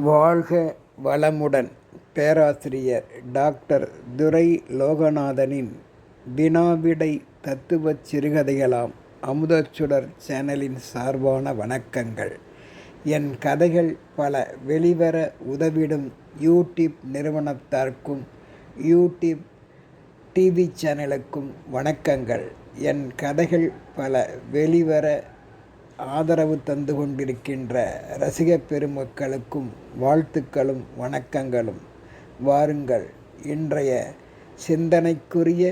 வாழ்க வளமுடன்! பேராசிரியர் டாக்டர் துரை லோகநாதனின் வினாவிடை தத்துவச் சிறுகதைகளாம் அமுதச்சுடர் சேனலின் சார்பான வணக்கங்கள். என் கதைகள் பல வெளிவர உதவிடும் யூடியூப் நிறுவனத்தார்க்கும் யூடியூப் டிவி சேனலுக்கும் வணக்கங்கள். என் கதைகள் பல வெளிவர ஆதரவு தந்து கொண்டிருக்கின்ற ரசிக பெருமக்களுக்கும் வாழ்த்துக்களும் வணக்கங்களும். வாருங்கள், இன்றைய சிந்தனைக்குரிய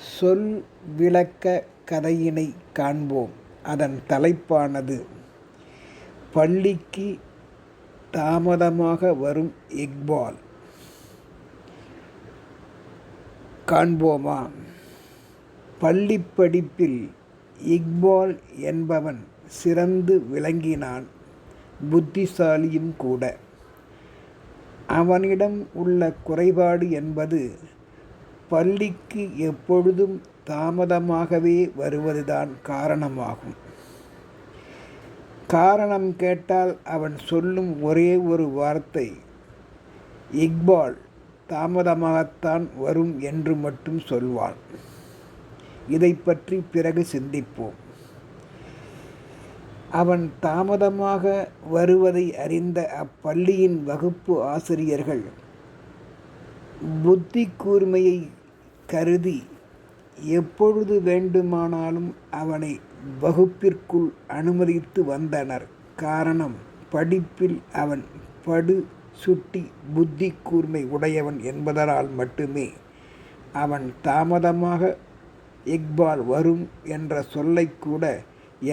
சொல் விளக்க கதையினை காண்போம். அதன் தலைப்பானது பள்ளிக்கு தாமதமாக வரும் இக்பால். காண்போமா? பள்ளிப் படிப்பில் இக்பால் என்பவன் சிறந்து விளங்கினான், புத்திசாலியும் கூட. அவனிடம் உள்ள குறைபாடு என்பது பள்ளிக்கு எப்பொழுதும் தாமதமாகவே வருவதுதான் காரணமாகும். காரணம் கேட்டால் அவன் சொல்லும் ஒரே ஒரு வார்த்தை, இக்பால் தாமதமாகத்தான் வரும் என்று மட்டும் சொல்வான். இதை பற்றி பிறகு சிந்திப்போம். அவன் தாமதமாக வருவதை அறிந்த அப்பள்ளியின் வகுப்பு ஆசிரியர்கள் புத்தி கூர்மையை கருதி எப்பொழுது வேண்டுமானாலும் அவனை வகுப்பிற்குள் அனுமதித்து வந்தனர். காரணம், படிப்பில் அவன் படு சுட்டி புத்தி கூர்மை உடையவன் என்பதனால் மட்டுமே அவன் தாமதமாக இக்பால் வரும் என்ற சொல்லை கூட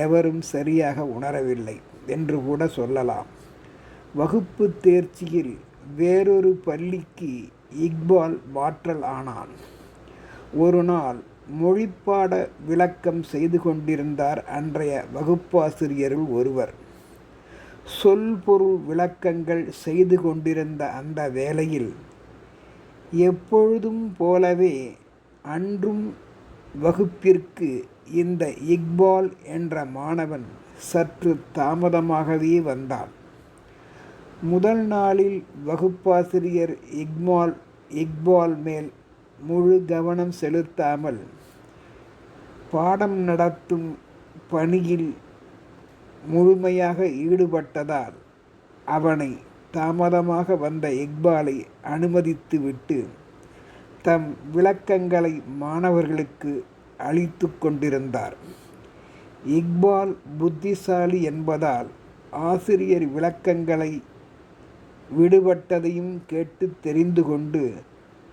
எவரும் சரியாக உணரவில்லை என்று கூட சொல்லலாம். வகுப்பு தேர்ச்சியில் வேறொரு பள்ளிக்கு இக்பால் மாற்றல் ஆனான். ஒரு நாள் மொழிப்பாட விளக்கம் செய்து கொண்டிருந்தார் அன்றைய வகுப்பாசிரியருள் ஒருவர். சொல் பொருள் விளக்கங்கள் செய்து கொண்டிருந்த அந்த வேளையில் எப்பொழுதும் போலவே அன்றும் வகுப்பிற்கு இந்த இக்பால் என்ற மாணவன் சற்று தாமதமாகவே வந்தான். முதல் நாளில் வகுப்பாசிரியர் இக்பால் மேல் முழு கவனம் செலுத்தாமல் பாடம் நடத்தும் பணியில் முழுமையாக ஈடுபட்டதால் அவனை தாமதமாக வந்த இக்பாலை அனுமதித்துவிட்டு தம் விளக்கங்களை மாணவர்களுக்கு அளித்து கொண்டிருந்தார். இக்பால் புத்திசாலி என்பதால் ஆசிரியர் விளக்கங்களை விடுபட்டதையும் கேட்டு தெரிந்து கொண்டு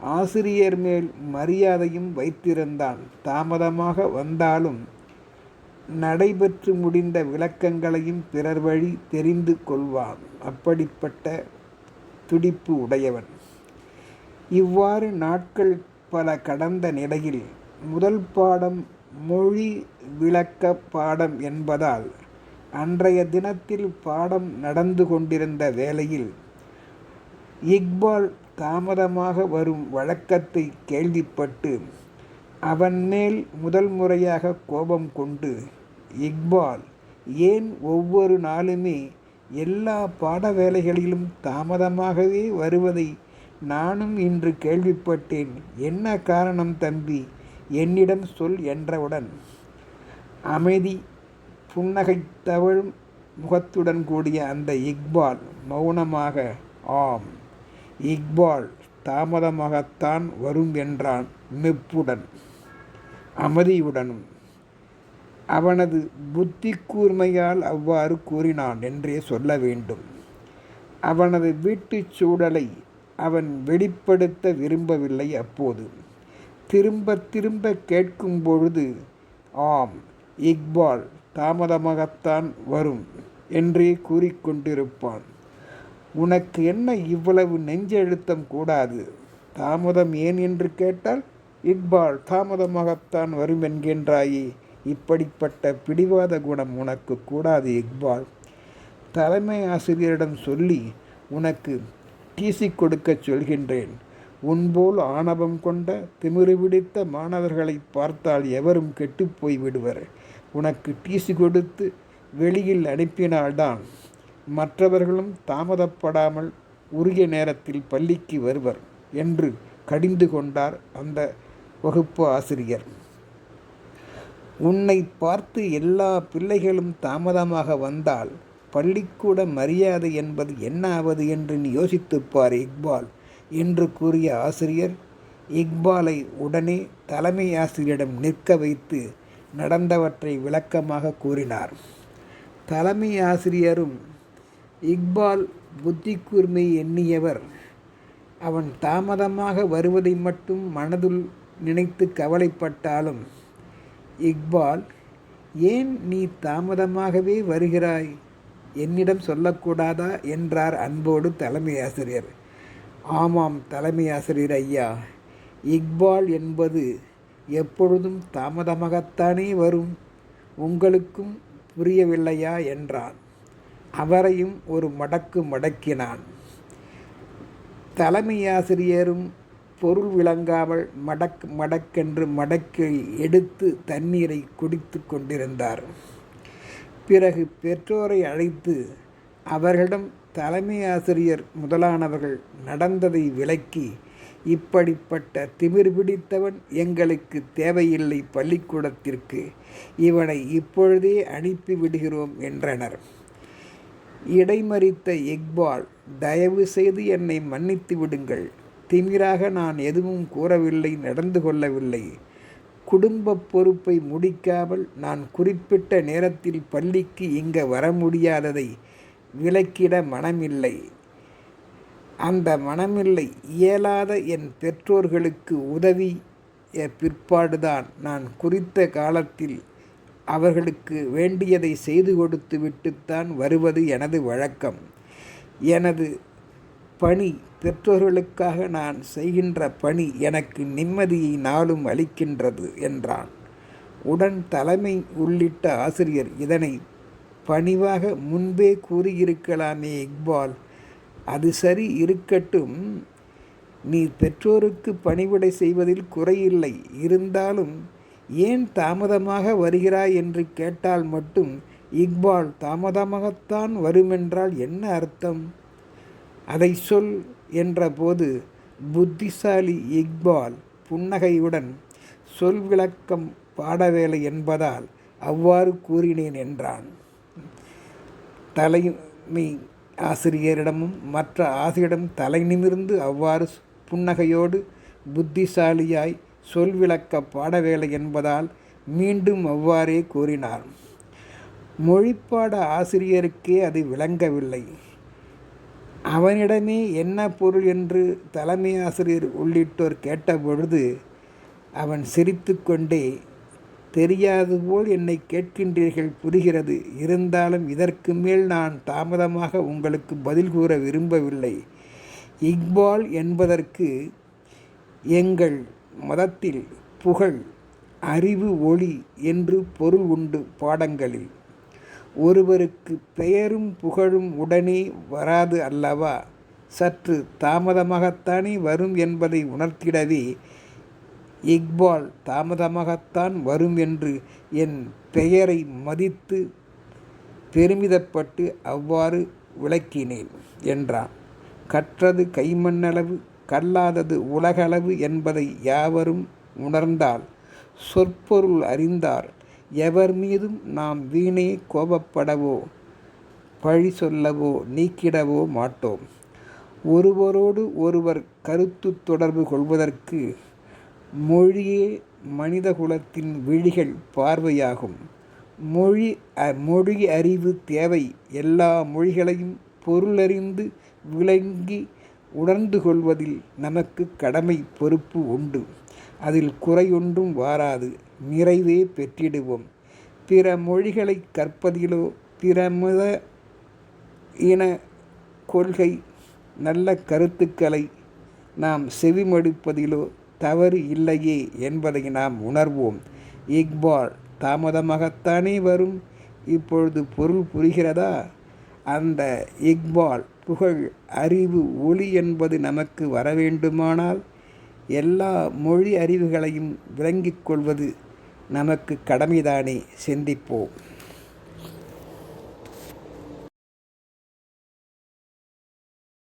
ஆசிரியர் மேல் மரியாதையும் வைத்திருந்தான். தாமதமாக வந்தாலும் நடைபெற்று முடிந்த விளக்கங்களையும் பிறர் வழி தெரிந்து கொள்வான். அப்படிப்பட்ட துடிப்பு உடையவன். இவ்வாறு நாட்கள் பல கடந்த நிலையில் முதல் பாடம் மொழி விளக்க பாடம் என்பதால் அன்றைய தினத்தில் பாடம் நடந்து கொண்டிருந்த வேளையில் இக்பால் தாமதமாக வரும் வழக்கத்தை கேள்விப்பட்டு அவன் மேல் முதல் முறையாக கோபம் கொண்டு, இக்பால் ஏன் ஒவ்வொரு நாளுமே எல்லா பாட வேலைகளிலும் தாமதமாகவே வருவதை நானும் இன்று கேள்விப்பட்டேன். என்ன காரணம் தம்பி, என்னிடம் சொல் என்றவுடன் அமைதி புன்னகை தவழும் முகத்துடன் கூடிய அந்த இக்பால் மௌனமாக, ஆம், இக்பால் தாமதமாகத்தான் வரும் என்றான். மெப்புடன் அமைதியுடனும். அவனது புத்தி கூர்மையால் அவ்வாறு கூறினான் என்றே சொல்ல வேண்டும். அவனது வீட்டுச் சூழலை அவன் வெளிப்படுத்த விரும்பவில்லை. அப்போது திரும்ப திரும்ப கேட்கும் பொழுது, ஆம், இக்பால் தாமதமாகத்தான் வரும் என்றே கூறிக்கொண்டிருப்பான். உனக்கு என்ன இவ்வளவு நெஞ்செழுத்தம் கூடாது? தாமதம் ஏன் என்று கேட்டால் இக்பால் தாமதமாகத்தான் வரும் என்கின்றாயே. இப்படிப்பட்ட பிடிவாத குணம் உனக்கு கூடாது இக்பால். தலைமை ஆசிரியரிடம் சொல்லி உனக்கு டிசி கொடுக்கச் சொல்கின்றேன். உன்போல் ஆணவம் கொண்ட திமிரு பிடித்த மாணவர்களை பார்த்தால் எவரும் கெட்டுப்போய் விடுவர். உனக்கு டிசி கொடுத்து வெளியில் அனுப்பினால்தான் மற்றவர்களும் தாமதப்படாமல் உரிய நேரத்தில் பள்ளிக்கு வருவர் என்று கடிந்து கொண்டார் அந்த வகுப்பு ஆசிரியர். உன்னை பார்த்து எல்லா பிள்ளைகளும் தாமதமாக வந்தால் பள்ளிக்கூட மரியாதை என்பது என்ன ஆவது என்று நீ யோசித்துப்பார் இக்பால் என்று கூறிய ஆசிரியர் இக்பாலை உடனே தலைமை ஆசிரியரிடம் நிற்க வைத்து நடந்தவற்றை விளக்கமாக கூறினார். தலைமை ஆசிரியரும் இக்பால் புத்தி கூர்மை எண்ணியவர். அவன் தாமதமாக வருவதை மட்டும் மனதுள் நினைத்து கவலைப்பட்டாலும், இக்பால், ஏன் நீ தாமதமாகவே வருகிறாய், என்னிடம் சொல்லக்கூடாதா என்றார் அன்போடு தலைமை ஆசிரியர். ஆமாம் தலைமை ஆசிரியர் ஐயா, இக்பால் என்பது எப்பொழுதும் தாமதமாகத்தானே வரும், உங்களுக்கும் புரியவில்லையா என்றான். அவரையும் ஒரு மடக்கு மடக்கினான். தலைமை ஆசிரியரும் பொருள் விளங்காமல் மடக்கென்று மடக்கை எடுத்து தண்ணீரை குடித்து கொண்டிருந்தார். பிறகு பெற்றோரை அழைத்து அவர்களிடம் தலைமை ஆசிரியர் முதலானவர்கள் நடந்ததை விளக்கி, இப்படிப்பட்ட திமிர் பிடித்தவன் எங்களுக்கு தேவையில்லை பள்ளிக்கூடத்திற்கு, இவனை இப்பொழுதே அனுப்பி விடுகிறோம் என்றனர். இடைமறித்த இக்பால், தயவு செய்து என்னை மன்னித்து விடுங்கள், திமிராக நான் எதுவும் கூறவில்லை, நடந்து கொள்ளவில்லை. குடும்ப பொறுப்பை முடிக்காமல் நான் குறிப்பிட்ட நேரத்தில் பள்ளிக்கு இங்கே வர முடியாததை விலக்கிட மனமில்லை. அந்த மனமில்லை இயலாத என் பெற்றோர்களுக்கு உதவிய பிற்பாடுதான் நான் குறித்த காலத்தில் அவர்களுக்கு வேண்டியதை செய்து கொடுத்து விட்டுத்தான் வருவது எனது வழக்கம். எனது பணி, பெற்றோர்களுக்காக நான் செய்கின்ற பணி எனக்கு நிம்மதியை நாளும் அளிக்கின்றது என்றான். உடன் தலைமை உள்ளிட்ட ஆசிரியர், இதனை பணிவாக முன்பே கூறியிருக்கலாமே இக்பால், அது சரி இருக்கட்டும், நீ பெற்றோருக்கு பணிவிடை செய்வதில் குறையில்லை, இருந்தாலும் ஏன் தாமதமாக வருகிறாய் என்று கேட்டால் மட்டும் இக்பால் தாமதமாகத்தான் வருமென்றால் என்ன அர்த்தம், அதை சொல் என்றபோது புத்திசாலி இக்பால் புன்னகையுடன், சொல் விளக்கம் பாடவேலை என்பதால் அவ்வாறு கூறினேன் என்றான். தலைமை ஆசிரியரிடமும் மற்ற ஆசிரியரிடம் தலை நிமிர்ந்து அவ்வாறு புன்னகையோடு புத்திசாலியாய் சொல் விளக்க பாடவேலை என்பதால் மீண்டும் அவ்வாறே கூறினார். மொழிப்பாட ஆசிரியருக்கே அது விளங்கவில்லை. அவனிடமே என்ன பொருள் என்று தலைமை ஆசிரியர் உள்ளிட்டோர் கேட்டபொழுது அவன் சிரித்து கொண்டே, தெரியாது போல் என்னை கேட்கின்றீர்கள், புரிகிறது, இருந்தாலும் இதற்கு மேல் நான் தாமதமாக உங்களுக்கு பதில் கூற விரும்பவில்லை. இக்பால் என்பதற்கு எங்கள் மதத்தில் புகழ், அறிவு, ஒளி என்று பொருள் உண்டு. பாடங்களில் ஒருவருக்கு பெயரும் புகழும் உடனே வராது அல்லவா, சற்று தாமதமாகத்தானே வரும் என்பதை உணர்த்திடவே இக்பால் தாமதமாகத்தான் வரும் என்று என் பெயரை மதித்து பெருமிதப்பட்டு அவ்வாறு விளக்கினேன் என்றான். கற்றது கைமண்ணளவு, கல்லாதது உலகளவு என்பதை யாவரும் உணர்ந்தால், சொற்பொருள் அறிந்தார், எவர் மீதும் நாம் வீணே கோபப்படவோ பழி சொல்லவோ நீக்கிடவோ மாட்டோம். ஒருவரோடு ஒருவர் கருத்து தொடர்பு கொள்வதற்கு மொழியே மனிதகுலத்தின் விழிகள் பார்வையாகும். மொழி அறிவு தேவை. எல்லா மொழிகளையும் பொருளறிந்து விளங்கி உணர்ந்து கொள்வதில் நமக்கு கடமை பொறுப்பு உண்டு. அதில் குறையொன்றும் வாராது, நிறைவே பெற்றிடுவோம். பிற மொழிகளை கற்பதிலோ பிற மத இன கொள்கை நல்ல கருத்துக்களை நாம் செவிமடுப்பதிலோ தவறு இல்லையே என்பதை நாம் உணர்வோம். இக்பால் தாமதமாகத்தானே வரும், இப்பொழுது பொருள் புரிகிறதா? அந்த இக்பால் புகழ், அறிவு, ஒளி என்பது நமக்கு வரவேண்டுமானால் எல்லா மொழி அறிவுகளையும் விளங்கிக் கொள்வது நமக்கு கடமைதானே. சிந்திப்போம்.